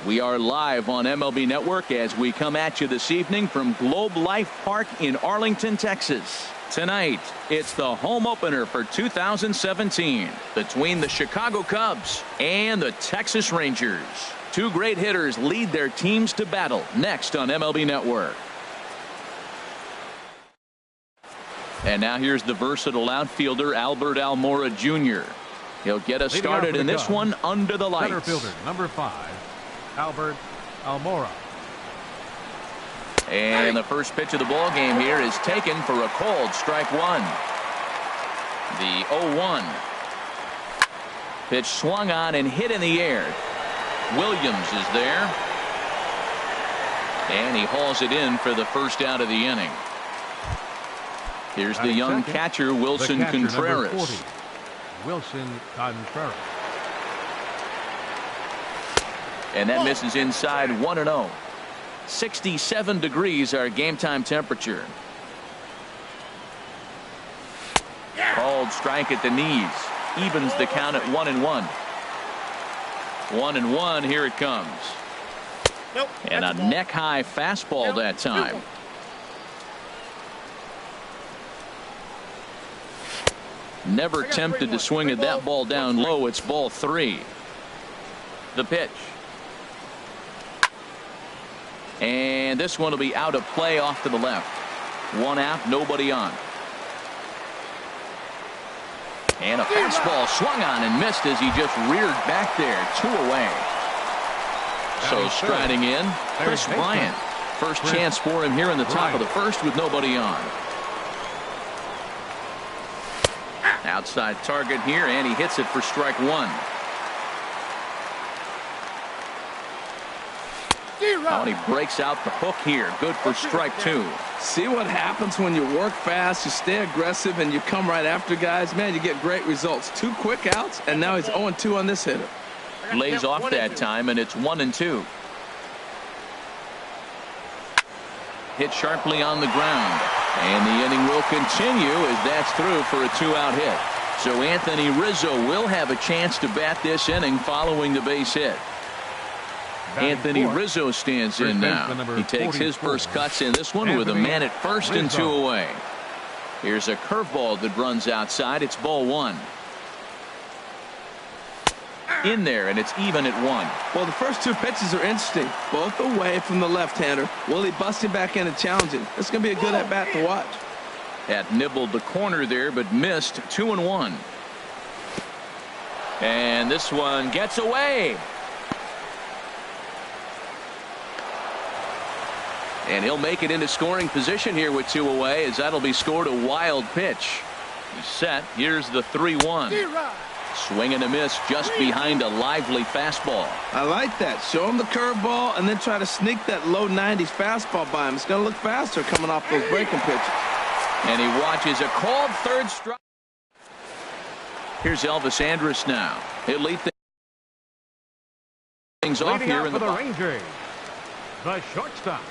We are live on MLB Network as we come at you this evening from Globe Life Park in Arlington, Texas. Tonight, it's the home opener for 2017 between the Chicago Cubs and the Texas Rangers. Two great hitters lead their teams to battle next on MLB Network. And now here's the versatile outfielder Albert Almora Jr. He'll get us started in this one under the lights. Center fielder, number 5, Albert Almora. And the first pitch of the ball game here is taken for a called strike one. The 0-1. Pitch swung on and hit in the air. Williams is there. And he hauls it in for the first out of the inning. Here's the young catcher, Wilson Contreras. 40, Wilson Contreras. And that misses inside 1-0. 67 degrees our game time temperature. Called strike at the knees. Evens the count at 1-1. 1-1. Here it comes. And a neck high fastball that time. Never tempted to swing at that ball down low. It's ball 3. The pitch. And this one will be out of play off to the left. One out, nobody on. And a fastball swung on and missed as he just reared back there. 2 away. So striding in, Chris Bryant. First chance for him here in the top of the first with nobody on. Outside target here, and he hits it for strike one. Oh, and he breaks out the hook here. Good for strike two. See what happens when you work fast, you stay aggressive, and you come right after guys. Man, you get great results. 2 quick outs, and now he's 0-2 on this hitter. Lays off that time, and it's 1-2. Hit sharply on the ground. And the inning will continue as that's through for a 2-out hit. So Anthony Rizzo will have a chance to bat this inning following the base hit. Anthony Rizzo stands in now. He takes his first cuts in this one with a man at first and 2 away. Here's a curveball that runs outside. It's ball 1. In there, and it's even at 1. Well, the first 2 pitches are interesting. Both away from the left-hander. Willie busting back in and challenging. It's going to be a good at-bat to watch. That nibbled the corner there, but missed. 2-1. And this one gets away. And he'll make it into scoring position here with 2 away, as that'll be scored a wild pitch. He's set. Here's the 3-1. Swing and a miss just behind a lively fastball. I like that. Show him the curveball and then try to sneak that low 90s fastball by him. It's going to look faster coming off those breaking pitches. And he watches a called third strike. Here's Elvis Andrus now. He'll lead things off here in the Rangers. The shortstop,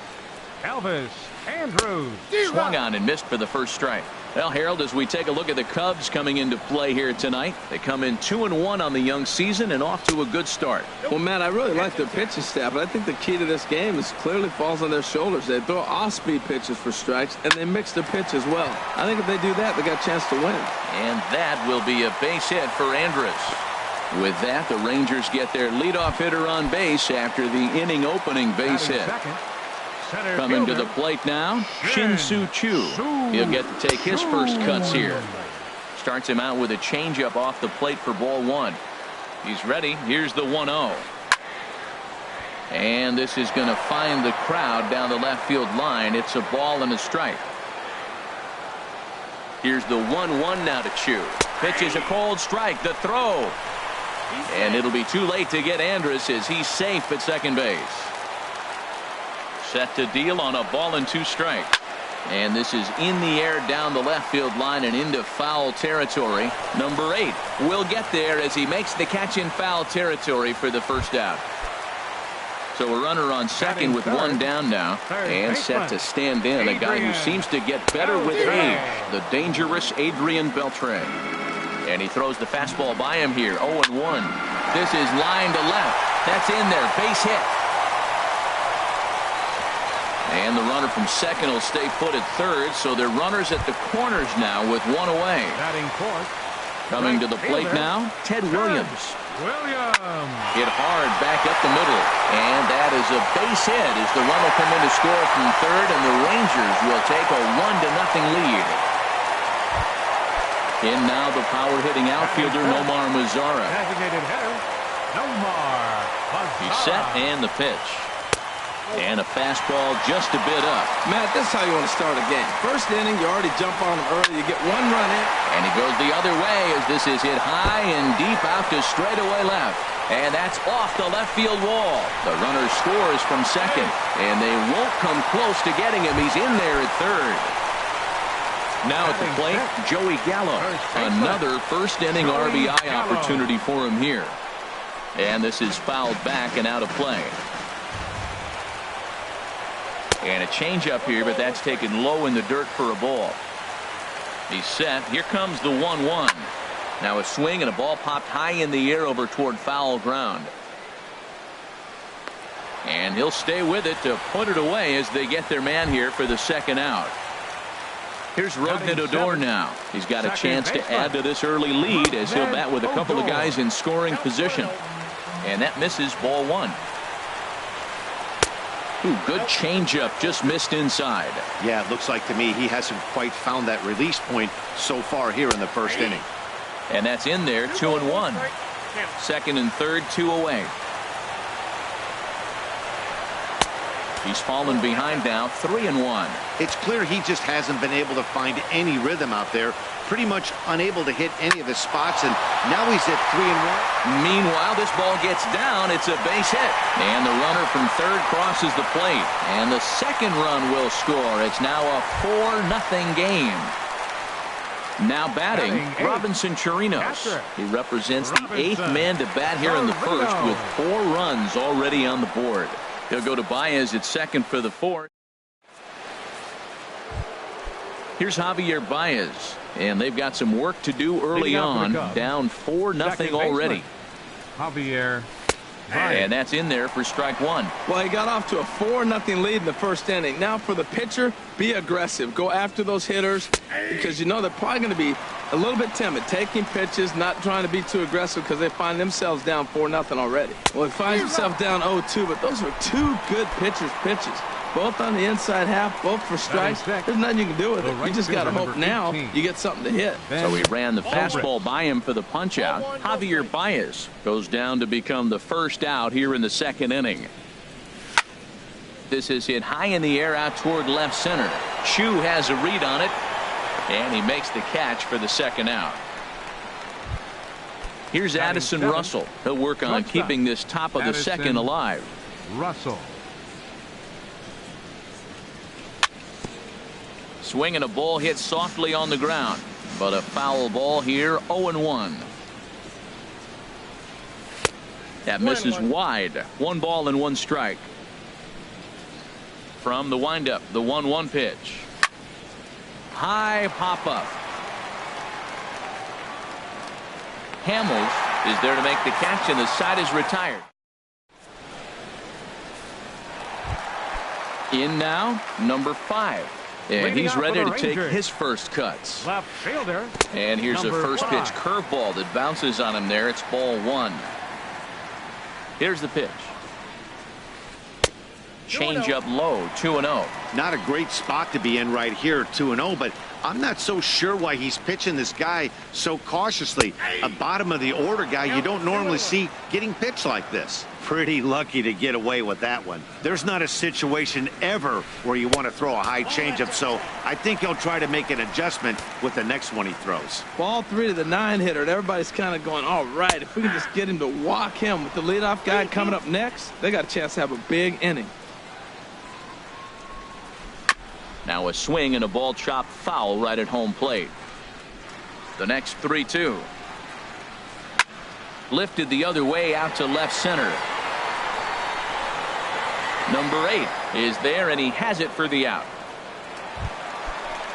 Elvis Andrus. Swung on and missed for the first strike. Well, Harold, as we take a look at the Cubs coming into play here tonight, they come in 2-1 on the young season and off to a good start. Well, Matt, I really like their pitching staff, but I think the key to this game is clearly falls on their shoulders. They throw off-speed pitches for strikes, and they mix their pitch as well. I think if they do that, they got a chance to win. And that will be a base hit for Andrus. With that, the Rangers get their leadoff hitter on base after the inning opening base hit. Coming to the plate now, Shin-Soo Choo. He'll get to take his first cuts here. Starts him out with a changeup off the plate for ball 1. He's ready. Here's the 1-0. And this is going to find the crowd down the left field line. It's a ball and a strike. Here's the 1-1 now to Choo. Pitch is a cold strike. The throw. And it'll be too late to get Andrus as he's safe at second base. Set to deal on a ball and 2 strikes. And this is in the air down the left field line and into foul territory. Number 8 will get there as he makes the catch in foul territory for the first out. So a runner on second with 1 down now, and set to stand in a guy who seems to get better with age, the dangerous Adrian Beltre. And he throws the fastball by him here. 0-1. This is line to left. That's in there. Base hit. And the runner from second will stay put at third, so they're runners at the corners now with one away. Batting fourth. Coming to the plate now, Ted Williams. Hit hard back up the middle, and that is a base hit as the run will come in to score from third, and the Rangers will take a 1-0 lead. In now the power-hitting outfielder Nomar Mazara. Designated hitter, Nomar Mazara. He's set, and the pitch. And a fastball just a bit up. Matt, this is how you want to start a game. First inning, you already jump on him early. You get one run in. And he goes the other way as this is hit high and deep out to straightaway left. And that's off the left field wall. The runner scores from second. And they won't come close to getting him. He's in there at third. Now at the plate, Joey Gallo. Another first inning RBI opportunity for him here. And this is fouled back and out of play. And a changeup here, but that's taken low in the dirt for a ball. He's set. Here comes the 1-1. Now a swing and a ball popped high in the air over toward foul ground. And he'll stay with it to put it away as they get their man here for the second out. Here's Rougned Odor now. He's got a chance to add to this early lead as he'll bat with a couple of guys in scoring position. And that misses, ball one. Ooh, good changeup, just missed inside. Yeah, it looks like to me he hasn't quite found that release point so far here in the first inning. And that's in there, 2-1. Second and third, 2 away. He's fallen behind now, 3-1. It's clear he just hasn't been able to find any rhythm out there. Pretty much unable to hit any of his spots, and now he's at 3-1. Meanwhile, this ball gets down. It's a base hit. And the runner from third crosses the plate. And the second run will score. It's now a 4-0 game. Now batting, Robinson Chirinos. He represents the 8th man to bat here in the first with 4 runs already on the board. He'll go to Baez at second for the 4th. Here's Javier Baez, and they've got some work to do early on. Down 4-0 already. Javier Baez. And that's in there for strike one. Well, he got off to a 4-0 lead in the first inning. Now for the pitcher, be aggressive. Go after those hitters because you know they're probably going to be a little bit timid, taking pitches, not trying to be too aggressive because they find themselves down 4-0 already. Well, he finds himself down 0-2, but those are 2 good pitchers' pitches. Both on the inside half, both for strikes. There's nothing you can do with it. You just got to hope now you get something to hit. So he ran the fastball by him for the punch out. Javier Baez goes down to become the first out here in the second inning. This is hit high in the air out toward left center. Chu has a read on it, and he makes the catch for the second out. Here's Addison Russell. He'll work on keeping this top of the second alive. Russell. Swing and a ball hit softly on the ground, but a foul ball here, 0-1. That misses wide. 1 ball and 1 strike. From the windup, the 1-1 pitch. High pop up. Hamels is there to make the catch, and the side is retired. In now, number 5. And he's ready to take his first cuts. Left fielder. And here's a first pitch curveball that bounces on him there. It's ball 1. Here's the pitch. Change up low, 2-0. Not a great spot to be in right here, 2-0, but I'm not so sure why he's pitching this guy so cautiously. A bottom of the order guy you don't normally see getting pitched like this. Pretty lucky to get away with that one. There's not a situation ever where you want to throw a high changeup, so I think he'll try to make an adjustment with the next one he throws. Ball 3 to the 9 hitter, and everybody's kind of going, all right, if we can just get him to walk him with the leadoff guy coming up next, they got a chance to have a big inning. Now a swing and a ball chopped foul right at home plate. The next 3-2. Lifted the other way out to left center. Number 8 is there, and he has it for the out.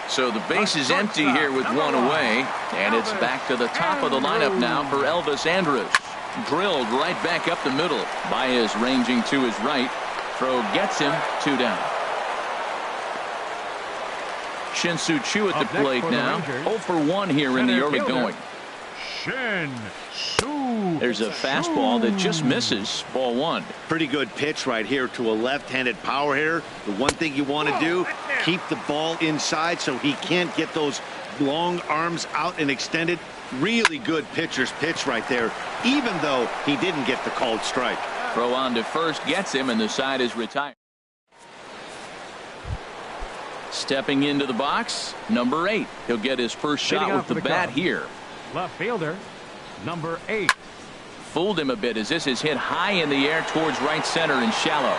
So the base is empty here with 1 away, and it's back to the top of the lineup now for Elvis Andrus. Drilled right back up the middle. Baez ranging to his right. Throw gets him, 2 down. Shin-Soo Choo at the Up next plate for the now. Rangers, 0 for 1 here in the center early fielder, going. Shin-Soo. There's a fastball that just misses. Ball 1. Pretty good pitch right here to a left-handed power hitter. The one thing you want to do, keep the ball inside so he can't get those long arms out and extended. Really good pitcher's pitch right there, even though he didn't get the called strike. Throw on to first gets him, and the side is retired. Stepping into the box, number 8. He'll get his first shot with the bat here. Left fielder, number 8. Fooled him a bit as this is hit high in the air towards right center and shallow.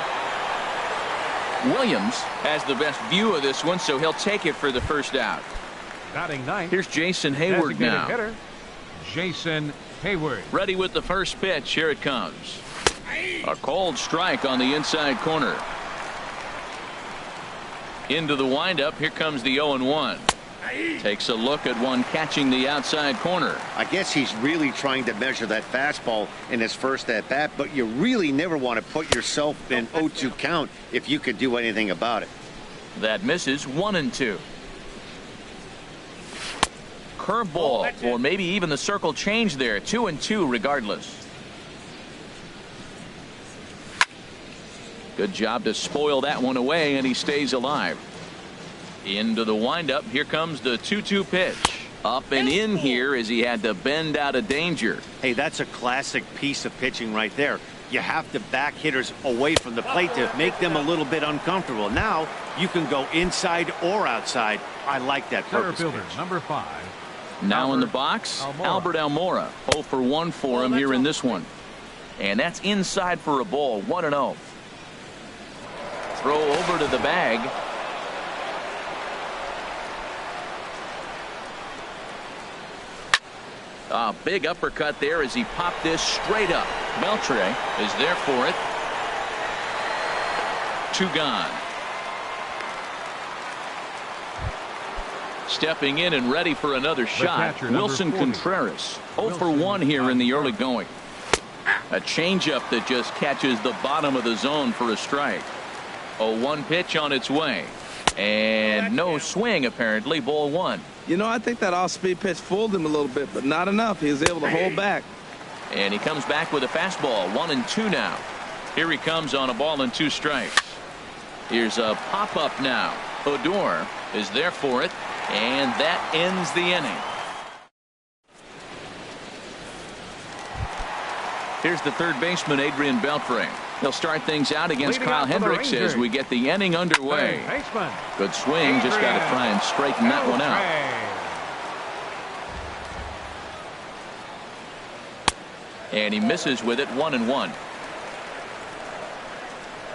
Williams has the best view of this one, so he'll take it for the first out. Batting ninth. Here's Jason Hayward Designated now. hitter, Jason Hayward. Ready with the first pitch. Here it comes. A cold strike on the inside corner. Into the windup. Here comes the 0-1. Takes a look at one catching the outside corner. I guess he's really trying to measure that fastball in his first at bat, but you really never want to put yourself in 0-2 count if you could do anything about it. That misses. 1-2. Curveball, or maybe even the circle change there. 2-2 regardless. Good job to spoil that one away, and he stays alive. Into the windup. Here comes the 2-2 pitch. Up and in here as he had to bend out of danger. Hey, that's a classic piece of pitching right there. You have to back hitters away from the plate to make them a little bit uncomfortable. Now you can go inside or outside. I like that Center purpose fielder, pitch. number 5. Now in the box, Albert Almora. 0 for 1 for him here in this one. And that's inside for a ball. 1-0. Throw over to the bag. A big uppercut there as he popped this straight up. Beltre is there for it. 2 gone. Stepping in and ready for another shot, catcher, Wilson number 40. Contreras. 0 for 1 here in the early going. A changeup that just catches the bottom of the zone for a strike. 0-1 pitch on its way. And no swing apparently. Ball 1. You know, I think that off-speed pitch fooled him a little bit, but not enough. He was able to hold back. And he comes back with a fastball. 1-2 now. Here he comes on a ball and 2 strikes. Here's a pop-up now. Odor is there for it, and that ends the inning. Here's the third baseman, Adrian Beltre. He'll start things out against Leading Kyle off for the Hendricks as Rangers. we get the inning underway. Third baseman, Good swing, just got to try and straighten that one out. And he misses with it. 1-1.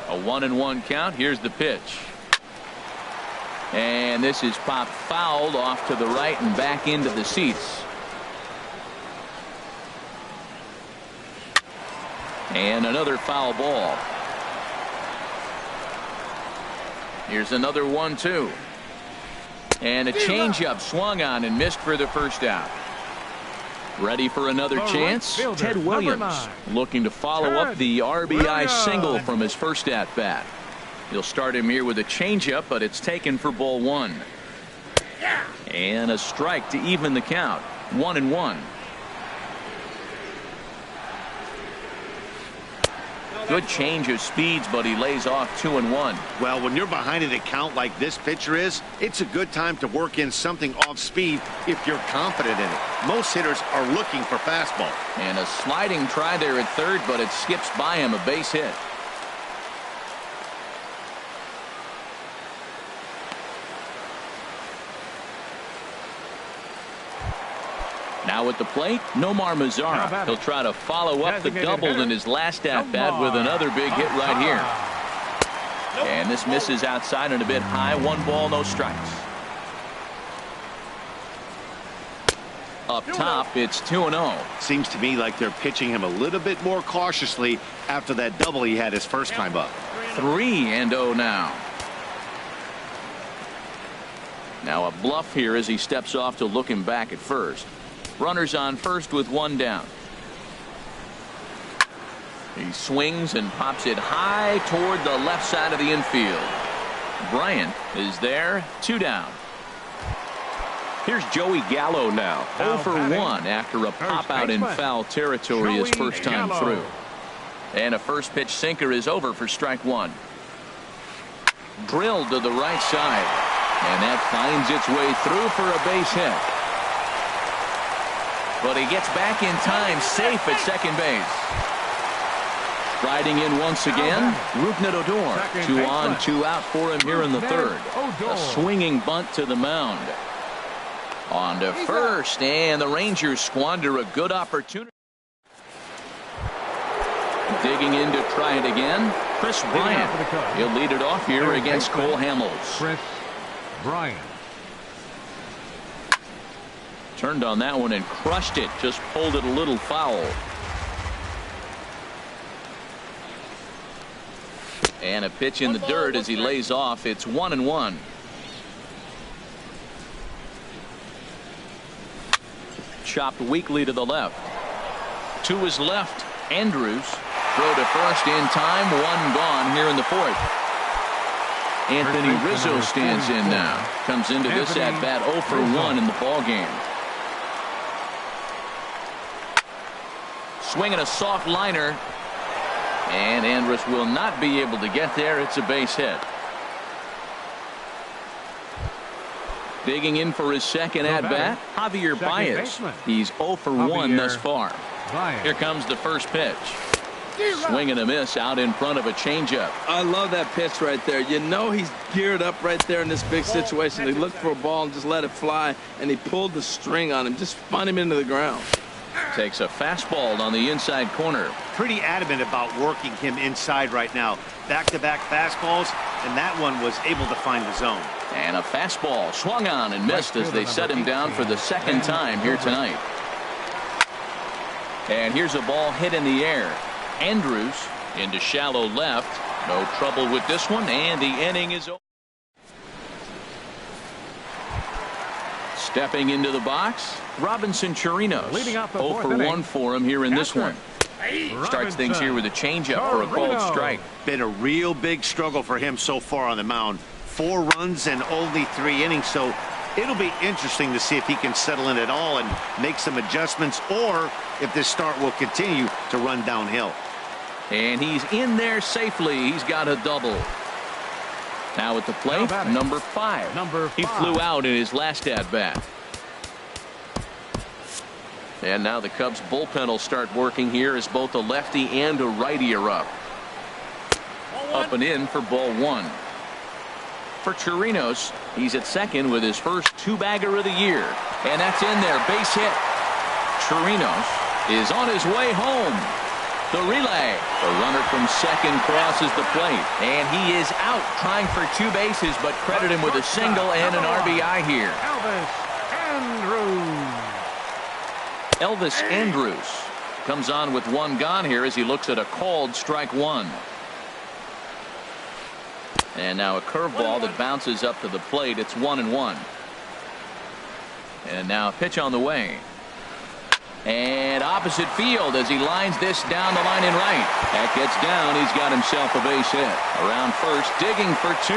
A 1-1 count. Here's the pitch. And this is popped fouled off to the right and back into the seats. And another foul ball. Here's another 1-2. And a changeup swung on and missed for the first out. Ready for another The right chance? fielder, Ted number Williams 9. looking to follow up the RBI Williams. single from his first at bat. He'll start him here with a changeup, but it's taken for ball 1. And a strike to even the count. 1-1. Good change of speeds, but he lays off 2-1. Well, when you're behind an account like this pitcher is, it's a good time to work in something off speed if you're confident in it. Most hitters are looking for fastball. And a sliding try there at third, but it skips by him, a base hit. Now at the plate, Nomar Mazara. He'll try to follow up the double in his last at-bat with another big hit right here. And this misses outside and a bit high. 1 ball, no strikes. Up top, it's 2-0. Seems to me like they're pitching him a little bit more cautiously after that double he had his first time up. 3-0 now. Now a bluff here as he steps off to look him back at first. Runners on first with 1 down. He swings and pops it high toward the left side of the infield. Bryant is there, 2 down. Here's Joey Gallo now. 0 for 1 after a pop out in foul territory his first time through. And a first pitch sinker is over for strike one. Drilled to the right side. And that finds its way through for a base hit. But he gets back in time, safe at second base. Striding in once again, Rougned Odor. 2 on, 2 out for him here in the third. A swinging bunt to the mound. On to first, and the Rangers squander a good opportunity. Digging in to try it again, Chris Bryant. He'll lead it off here against Cole Hamels. Chris Bryant. Turned on that one and crushed it. Just pulled it a little foul. And a pitch in the dirt as he lays off. It's 1-1. Chopped weakly to the left. To his left, Andrews. Throw to first in time. 1 gone here in the fourth. Anthony Rizzo stands in now. Comes into this at bat 0 for 1 in the ball game. Swinging a soft liner. And Andrus will not be able to get there. It's a base hit. Digging in for his second at bat, Javier Baez. He's 0 for 1 thus far. Here comes the first pitch. Swing and a miss out in front of a changeup. I love that pitch right there. You know he's geared up right there in this big situation. He looked for a ball and just let it fly, and he pulled the string on him. Just spun him into the ground. Takes a fastball on the inside corner. Pretty adamant about working him inside right now. Back-to-back fastballs, and that one was able to find the zone. And a fastball swung on and missed as they set him down for the second time here tonight. And here's a ball hit in the air. Andrews into shallow left. No trouble with this one, and the inning is over. Stepping into the box, Robinson Chirinos. 0 for 1 for him here in this one. Starts things here with a changeup for a called strike. Been a real big struggle for him so far on the mound. 4 runs and only 3 innings, so it'll be interesting to see if he can settle in at all and make some adjustments, or if this start will continue to run downhill. And he's in there safely. He's got a double. Now at the plate, number 5. He flew out in his last at-bat. And now the Cubs bullpen will start working here as both a lefty and a righty are up. Up and in for ball 1. For Chirinos, he's at second with his first 2-bagger of the year. And that's in there, base hit. Chirinos is on his way home. The relay. The runner from second crosses the plate. And he is out trying for 2 bases, but credit him with a single and an RBI here. Elvis Andrews comes on with 1 gone here as he looks at a called strike 1. And now a curveball that bounces up to the plate. It's 1-1. And now a pitch on the way. And opposite field as he lines this down the line in right. That gets down. He's got himself a base hit. Around first, digging for 2.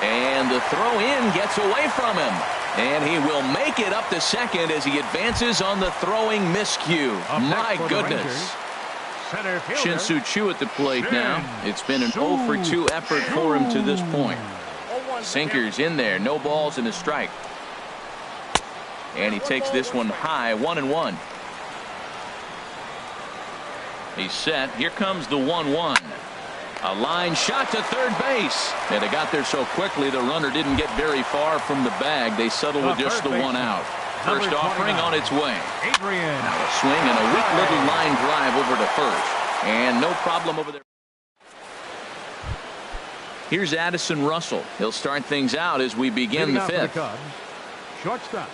And the throw in gets away from him. And he will make it up to second as he advances on the throwing miscue. My goodness. Shin-Soo Choo at the plate now. It's been an 0 for 2 effort for him to this point. Sinkers in there. No balls and a strike. And he takes this one high. 1-1. He's set. Here comes the 1-1. A line shot to third base. And they got there so quickly the runner didn't get very far from the bag. They settled with just the 1 out. First offering on its way. Now a swing and a weak little line drive over to first. And no problem over there. Here's Addison Russell. He'll start things out as we begin the 5th.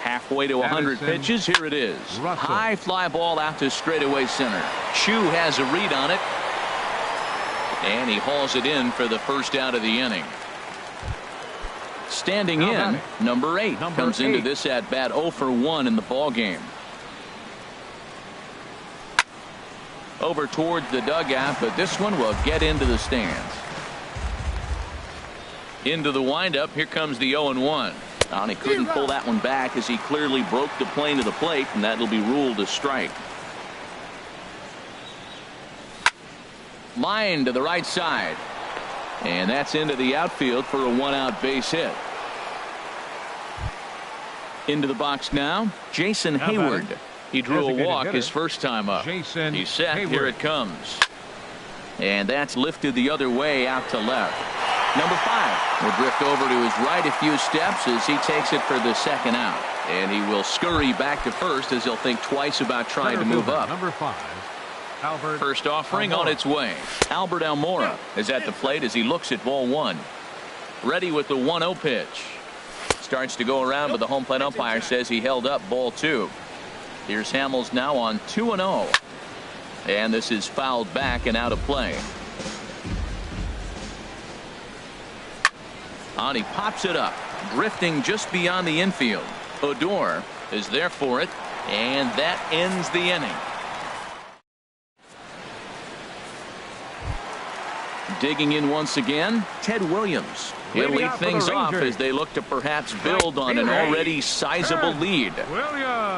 Halfway to 100 pitches. Here it is. High fly ball out to straightaway center. Choo has a read on it. And he hauls it in for the first out of the inning. Standing in, number 8 comes into this at bat 0 for 1 in the ball game. Over towards the dugout, but this one will get into the stands. Into the windup. Here comes the 0-1. And he couldn't pull that one back as he clearly broke the plane to the plate, and that'll be ruled a strike. Line to the right side. And that's into the outfield for a one-out base hit. Into the box now, Jason Hayward. He drew a walk his first time up. He's set. Here it comes. And that's lifted the other way out to left. Number 5 will drift over to his right a few steps as he takes it for the second out. And he will scurry back to first as he'll think twice about trying to move up. Number 5. Albert First offering Almora on its way. Albert Almora is at the plate as he looks at ball 1. Ready with the 1-0 pitch. Starts to go around, but the home plate umpire says he held up ball 2. Here's Hamels now on 2-0. And this is fouled back and out of play. And he pops it up, drifting just beyond the infield. Odor is there for it, and that ends the inning. Digging in once again, Ted Williams. He'll lead things off as they look to perhaps build on an already sizable lead.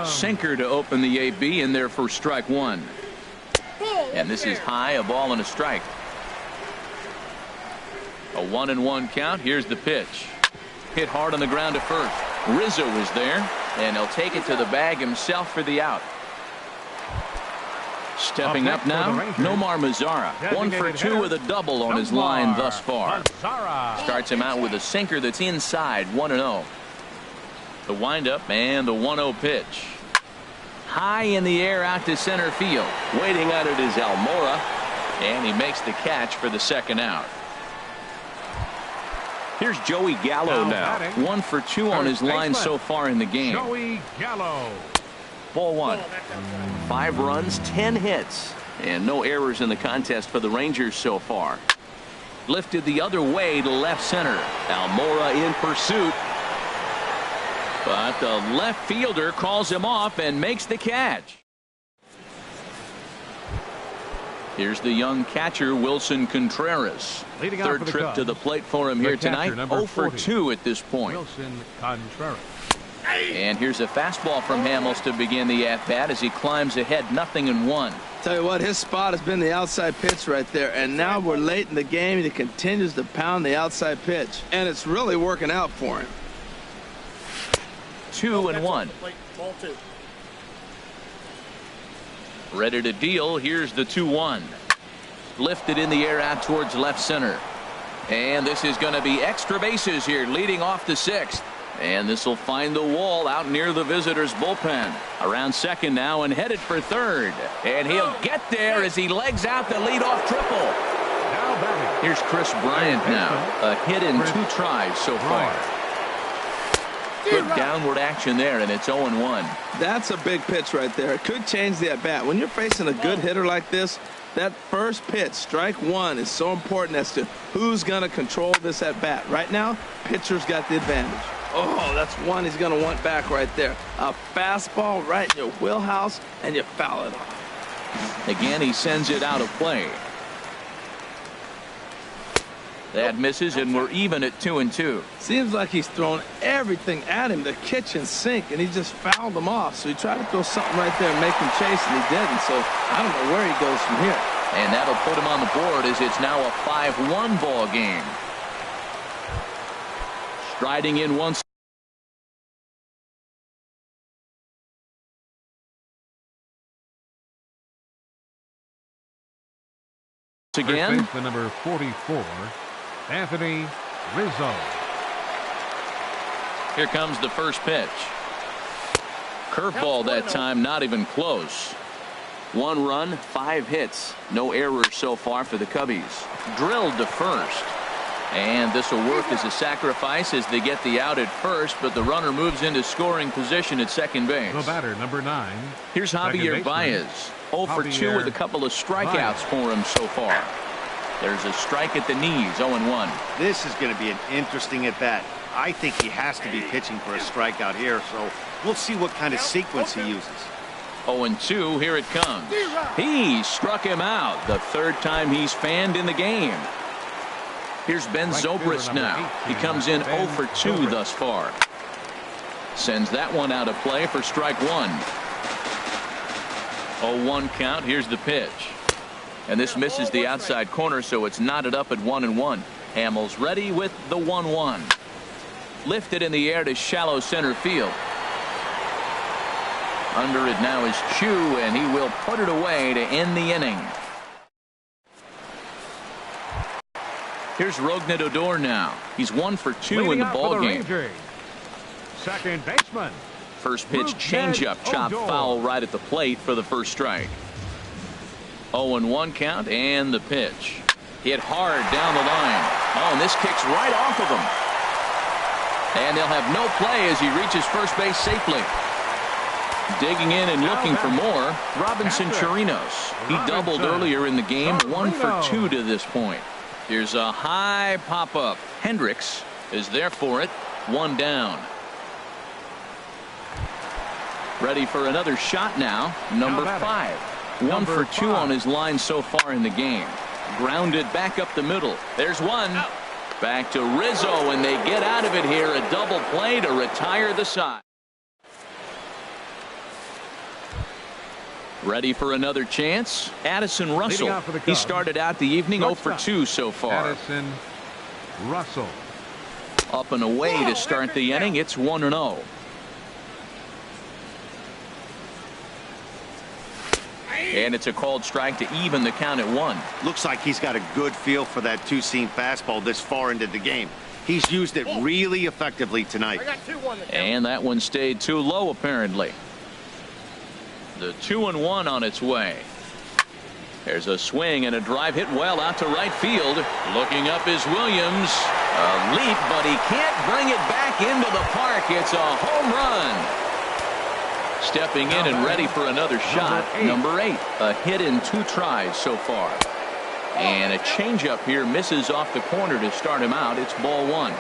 Sinker to open the AB in there for strike 1. And this is high, a ball and a strike. A 1-1 count. Here's the pitch. Hit hard on the ground to first. Rizzo is there, and he'll take it to the bag himself for the out. Stepping up now, Nomar Mazara. 1 for 2 with a double on his line thus far. Starts him out with a sinker that's inside, 1-0. The windup and the 1-0 pitch. High in the air out to center field. Waiting on it is Almora, and he makes the catch for the second out. Here's Joey Gallo now. 1 for 2 on his line so far in the game. Joey Gallo. Ball 1. 5 runs, 10 hits, and no errors in the contest for the Rangers so far. Lifted the other way to left center. Almora in pursuit. But the left fielder calls him off and makes the catch. Here's the young catcher, Wilson Contreras. Third trip to the plate for him here tonight. 0 for 2 at this point. Wilson Contreras. And here's a fastball from Hamels to begin the at-bat as he climbs ahead, 0-1. Tell you what, his spot has been the outside pitch right there, and now we're late in the game and he continues to pound the outside pitch, and it's really working out for him. 2-1. Ready to deal. Here's the 2-1. Lifted in the air out towards left center. And this is going to be extra bases here, leading off the 6th. And this will find the wall out near the visitors' bullpen. Around second now and headed for third. And he'll get there as he legs out the leadoff triple. Here's Chris Bryant now. A hit in 2 tries so far. Good downward action there, and it's 0-1. That's a big pitch right there. It could change the at-bat. When you're facing a good hitter like this, that first pitch, strike 1, is so important as to who's going to control this at-bat. Right now, pitcher's got the advantage. Oh, that's one he's going to want back right there. A fastball right in your wheelhouse, and you foul it off. Again, he sends it out of play. That misses, and we're even at 2-2. Seems like he's thrown everything at him, the kitchen sink, and he just fouled him off. So he tried to throw something right there and make him chase, and he didn't. So I don't know where he goes from here. And that'll put him on the board as it's now a 5-1 ball game. Striding in once again. The number 44, Anthony Rizzo. Here comes the first pitch. Curveball that time, not even close. 1 run, 5 hits. No errors so far for the Cubbies. Drilled to first. And this will work as a sacrifice as they get the out at first, but the runner moves into scoring position at second base. The batter, number 9. Here's Javier Baez. 0 for 2 with a couple of strikeouts for him so far. There's a strike at the knees, 0-1. This is going to be an interesting at-bat. I think he has to be pitching for a strikeout here, so we'll see what kind of sequence he uses. 0-2, here it comes. He struck him out, the 3rd time he's fanned in the game. Here's Ben Zobrist now. He comes in 0 for 2 thus far. Sends that one out of play for strike one. 0-1 count. Here's the pitch. And this misses the outside corner, so it's knotted up at 1-1. Hamels ready with the 1-1. Lifted in the air to shallow center field. Under it now is Chu, and he will put it away to end the inning. Here's Rougned Odor now. He's 1 for 2 in the ball game. Second baseman. First pitch changeup, chopped foul right at the plate for the first strike. 0-1 count, and the pitch. Hit hard down the line. Oh, and this kicks right off of him. And they'll have no play as he reaches first base safely. Digging in and looking for more, Robinson Chirinos. He doubled earlier in the game, 1 for 2 to this point. Here's a high pop-up. Hendricks is there for it. 1 down. Ready for another shot now. Number 5. 1 for 2 on his line so far in the game. Grounded back up the middle. There's one. Back to Rizzo, and they get out of it here. A double play to retire the side. Ready for another chance. Addison Russell. He started out the evening 0 for 2 so far. Addison Russell. Up and away to start the inning. It's 1-0. And it's a called strike to even the count at 1. Looks like he's got a good feel for that two-seam fastball this far into the game. He's used it really effectively tonight. And that one stayed too low, apparently. The 2-1 on its way. There's a swing and a drive hit well out to right field. Looking up is Williams. A leap, but he can't bring it back into the park. It's a home run. Stepping in and ready for another shot. Number 8. A hit in 2 tries so far. And a changeup here misses off the corner to start him out. It's ball 1.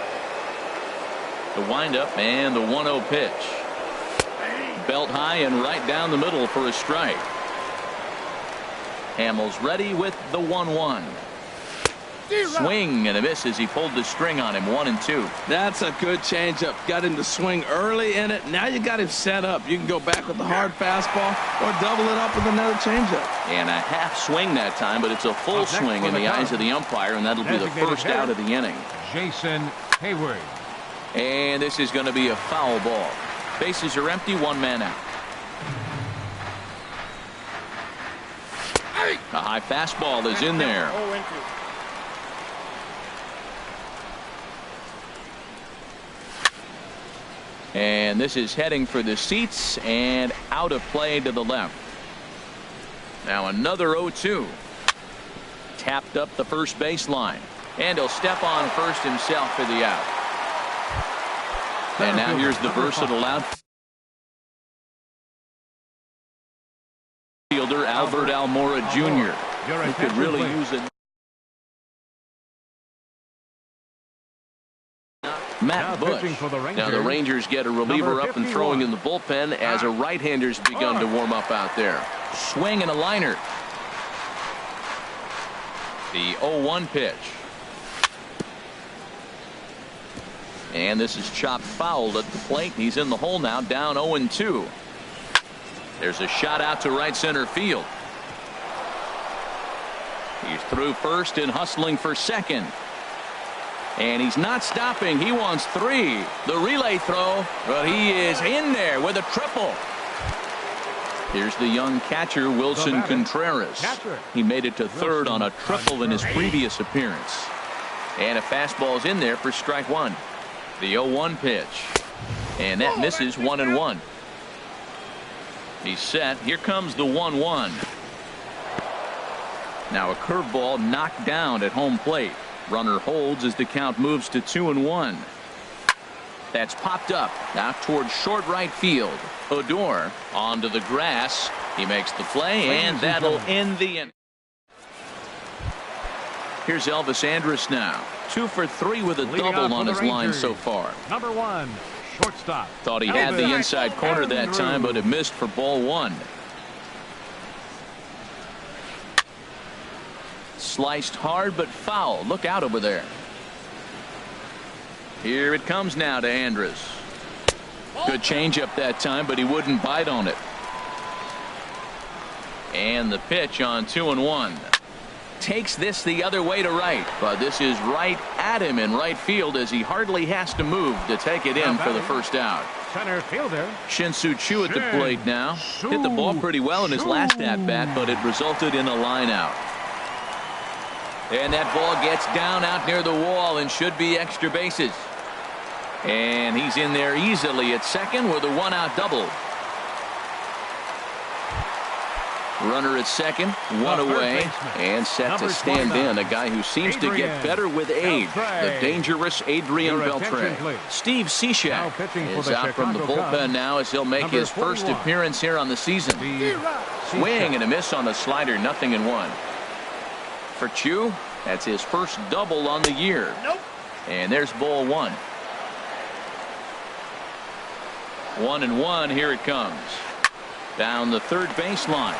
The windup and the 1-0 pitch. Belt high and right down the middle for a strike. Hamels ready with the 1-1. Swing and a miss as he pulled the string on him. 1-2. That's a good changeup. Got him to swing early in it. Now you got him set up. You can go back with the hard fastball or double it up with another changeup. And a half swing that time, but it's a full swing in the eyes of the umpire, and that'll be the first out of the inning. Jason Hayward. And this is going to be a foul ball. Bases are empty, 1 man out. A high fastball is in there. And this is heading for the seats and out of play to the left. Now another 0-2. Tapped up the first baseline. And he'll step on first himself for the out. And now here's the versatile outfielder Albert Almora Jr. He could really use it. Matt Bush. Now the Rangers get a reliever up and throwing in the bullpen as a right-hander's begun to warm up out there. Swing and a liner. The 0-1 pitch. And this is chopped foul at the plate. He's in the hole now, down 0-2. There's a shot out to right center field. He's through first and hustling for second. And he's not stopping. He wants 3. The relay throw, but he is in there with a triple. Here's the young catcher, Wilson Contreras. He made it to third on a triple in his previous appearance. And a fastball's in there for strike 1. The 0-1 pitch. And that misses 1-1. He's set. Here comes the 1-1. Now a curveball knocked down at home plate. Runner holds as the count moves to 2-1. That's popped up out towards short right field. Odor onto the grass. He makes the play, and that'll end the inning. Here's Elvis Andrus now. 2 for 3 with a double on his line so far. Number 1, shortstop. Thought he had the inside corner that time, but it missed for ball 1. Sliced hard but foul. Look out over there. Here it comes now to Andrus. Good changeup that time, but he wouldn't bite on it. And the pitch on 2-1. Takes this the other way to right, but this is right at him in right field as he hardly has to move to take it in for the first out. Center fielder Shin-Soo Choo at the plate now. Hit the ball pretty well in his last at-bat, but it resulted in a line out. And that ball gets down out near the wall and should be extra bases. And he's in there easily at second with a one-out double. Runner at second, one away, and set to stand in. A guy who seems to get better with age, the dangerous Adrian Beltre. Steve Cishek is out from the bullpen now as he'll make his first appearance here on the season. Swing and a miss on the slider, 0-1. For Choo, that's his first double on the year. And there's ball one. 1-1, here it comes. Down the third baseline.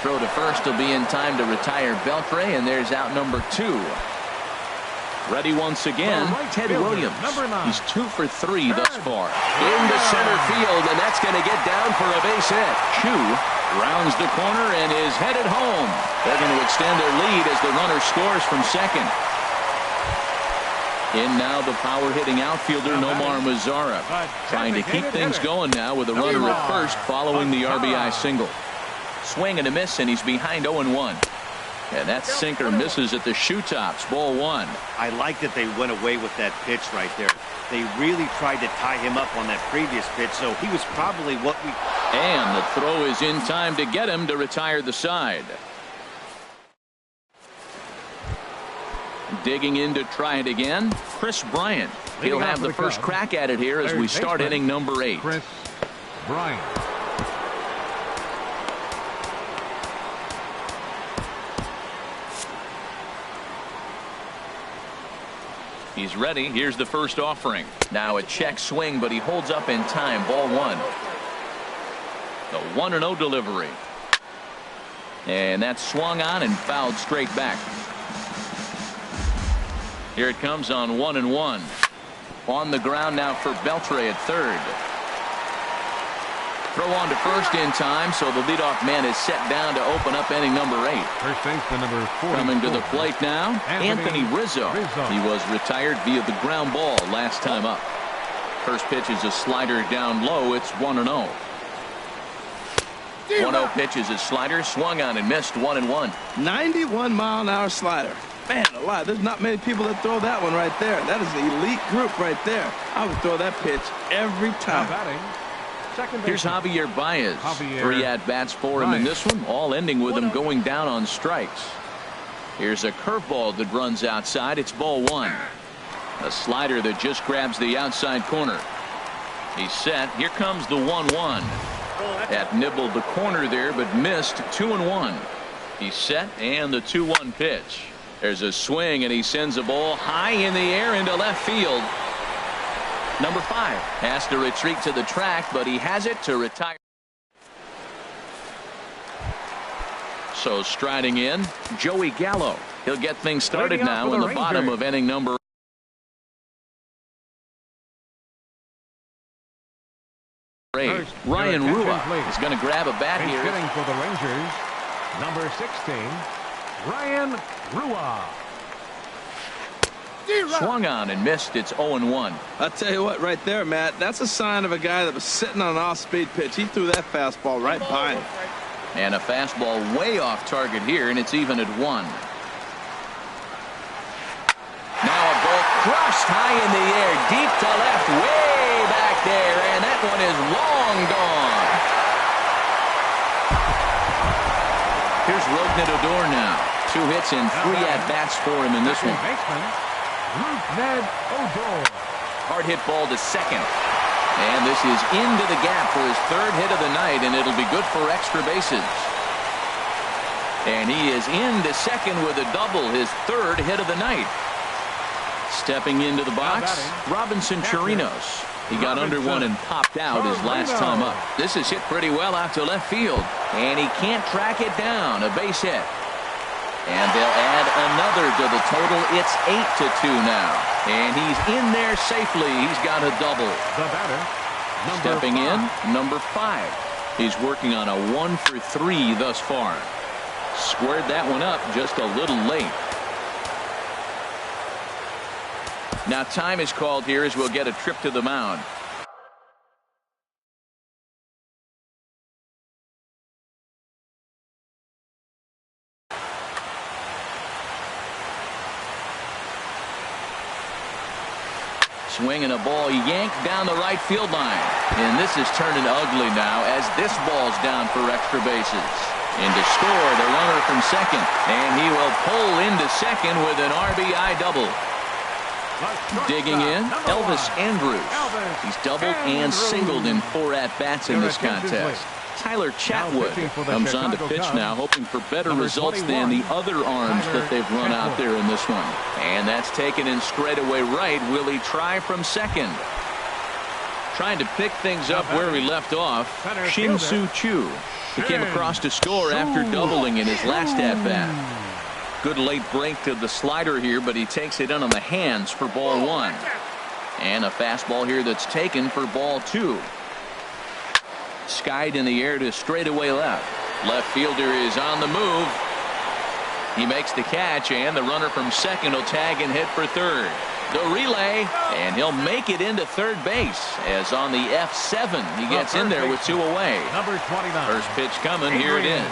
Throw to first will be in time to retire Beltre, and there's out number 2. Ready once again, Ted Williams. He's 2 for 3 thus far. Into center field, and that's going to get down for a base hit. Choo rounds the corner and is headed home. They're going to extend their lead as the runner scores from second. In now the power-hitting outfielder Nomar Mazara, trying to keep things going now with a runner at first following the RBI single. Swing and a miss, and he's behind 0-1. And that sinker misses at the shoe tops. Ball one. I like that they went away with that pitch right there. They really tried to tie him up on that previous pitch, so he was probably what we... And the throw is in time to get him to retire the side. Digging in to try it again, Chris Bryant. He'll have the first crack at it here as we start inning number 8. Chris Bryant. He's ready. Here's the first offering. Now a check swing, but he holds up in time. Ball one. The 1-0 delivery. And that's swung on and fouled straight back. Here it comes on 1-1. On the ground now for Beltre at third. Throw on to first in time, so the leadoff man is set down to open up inning number 8. First baseman number 4. Coming to the plate now, Anthony Rizzo. He was retired via the ground ball last time up. First pitch is a slider down low. It's 1-0. 1-0 pitch is a slider, swung on and missed. 1-1. 91-mile-an-hour slider. Man alive, there's not many people that throw that one right there. That is an elite group right there. I would throw that pitch every time. Here's Javier Baez. 3 at-bats for him in this one, all ending with him going down on strikes. Here's a curveball that runs outside. It's ball one. A slider that just grabs the outside corner. He's set. Here comes the 1-1. That nibbled the corner there, but missed. 2-1. He's set, and the 2-1 pitch. There's a swing, and he sends a ball high in the air into left field. Number 5 has to retreat to the track, but he has it to retire. So striding in, Joey Gallo. He'll get things started now in the bottom of inning number 8. Ryan Rua is going to grab a bat here. Hitting for the Rangers, number 16, Ryan Rua. Swung on and missed. It's 0-1. I'll tell you what, right there, Matt, that's a sign of a guy that was sitting on an off-speed pitch. He threw that fastball right by him. And a fastball way off target here, and it's even at 1. Now a ball crushed high in the air, deep to left, way back there, and that one is long gone. Here's Rougned Odor now. 2 hits and 3 at-bats for him in this one. Rougned Odor. Hard hit ball to second. And this is into the gap for his 3rd hit of the night, and it'll be good for extra bases. And he is into second with a double, his 3rd hit of the night. Stepping into the box, Robinson Chirinos. He got under one and popped out his last time up. This is hit pretty well out to left field, and he can't track it down. A base hit. And they'll add another to the total. It's 8-2 now. And he's in there safely. He's got a double. The batter, Stepping in, number 5. He's working on a 1-for-3 thus far. Squared that one up just a little late. Now time is called here as we'll get a trip to the mound. Swinging a ball yanked down the right field line. And this is turning ugly now as this ball's down for extra bases. And to score, the runner from second. And he will pull into second with an RBI double. Digging in, Elvis Andrews. He's doubled and singled in 4 at-bats in this contest. Tyler Chatwood comes on to pitch now, hoping for better results than the other arms that they've run out there in this one. And that's taken in straightaway right. Will he try from second? Trying to pick things up where he left off, Shin-Soo Choo. He came across to score after doubling in his last at-bat. Good late break to the slider here, but he takes it in on the hands for ball 1. And a fastball here that's taken for ball 2. Skied in the air to straightaway left. Left fielder is on the move. He makes the catch, and the runner from second will tag and hit for third. The relay, and he'll make it into third base as on the F7 he gets in there with 2 away. Number 29. First pitch coming. Here it is.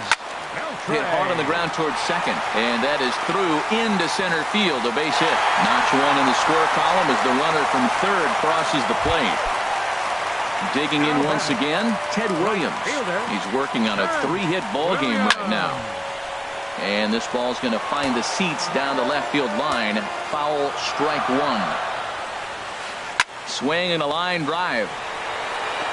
Hit hard on the ground towards second, and that is through into center field. A base hit. Notch 1 in the score column as the runner from third crosses the plate. Digging in once again, Ted Williams. He's working on a 3-hit ball game right now. And this ball's going to find the seats down the left field line. Foul, strike 1. Swing and a line drive.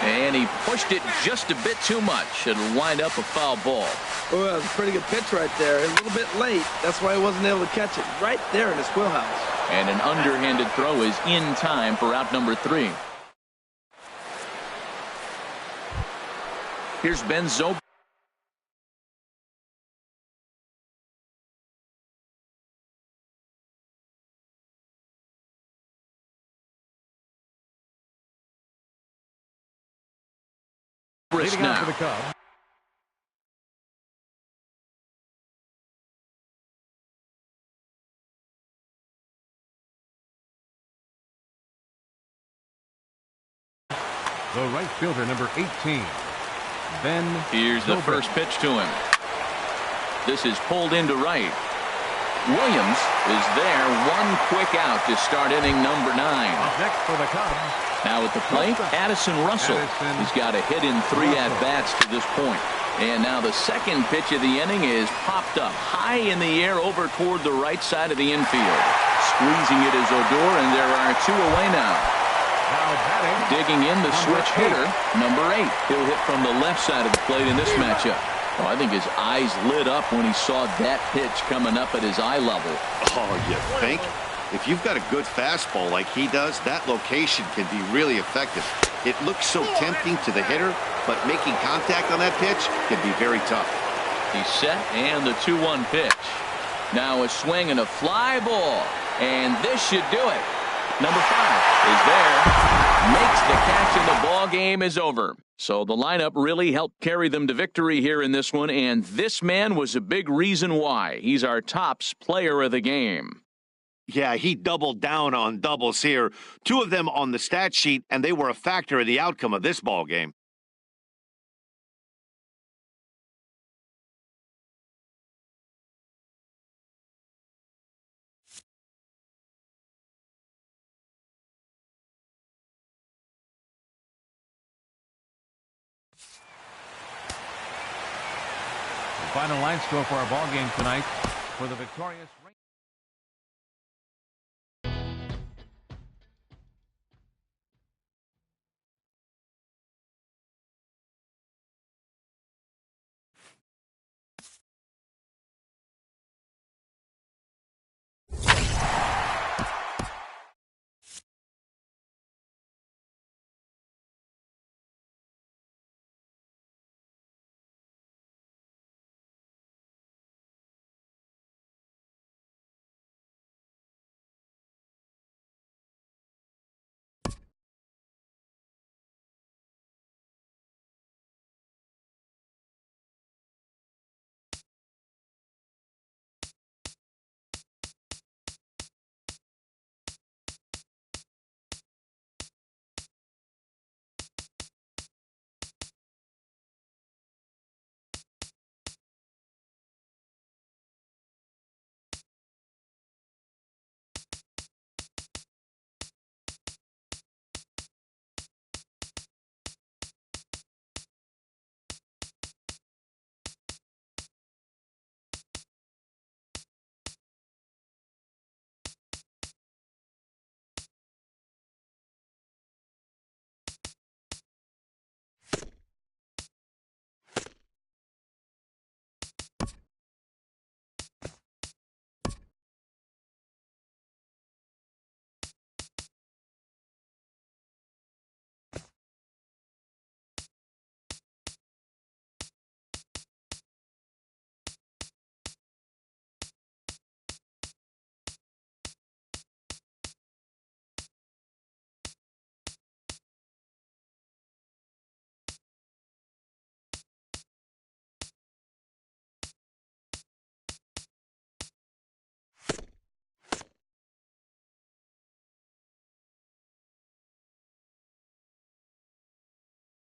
And he pushed it just a bit too much. It'll wind up a foul ball. Oh, that was a pretty good pitch right there. A little bit late. That's why he wasn't able to catch it. Right there in his wheelhouse. And an underhanded throw is in time for out number 3. Here's Ben Zobrist now. For the Cubs. The right fielder, number 18. Here's the first pitch to him. This is pulled into right. Williams is there. 1 quick out to start inning number 9. Next for the Cubs. Now at the plate, Addison Russell. He's got a hit in 3 at-bats to this point. And now the second pitch of the inning is popped up high in the air over toward the right side of the infield. Squeezing it is Odor, and there are 2 away now. Digging in the switch hitter, number 8. He'll hit from the left side of the plate in this matchup. Oh, I think his eyes lit up when he saw that pitch coming up at his eye level. Oh, you think? If you've got a good fastball like he does, that location can be really effective. It looks so tempting to the hitter, but making contact on that pitch can be very tough. He's set, and the 2-1 pitch. Now a swing and a fly ball, and this should do it. Number 5 is there, makes the catch, and the ball game is over. So the lineup really helped carry them to victory here in this one, and this man was a big reason why. He's our tops player of the game. Yeah, he doubled down on doubles here. 2 of them on the stat sheet, and they were a factor in the outcome of this ball game. Final line score for our ball game tonight for the victorious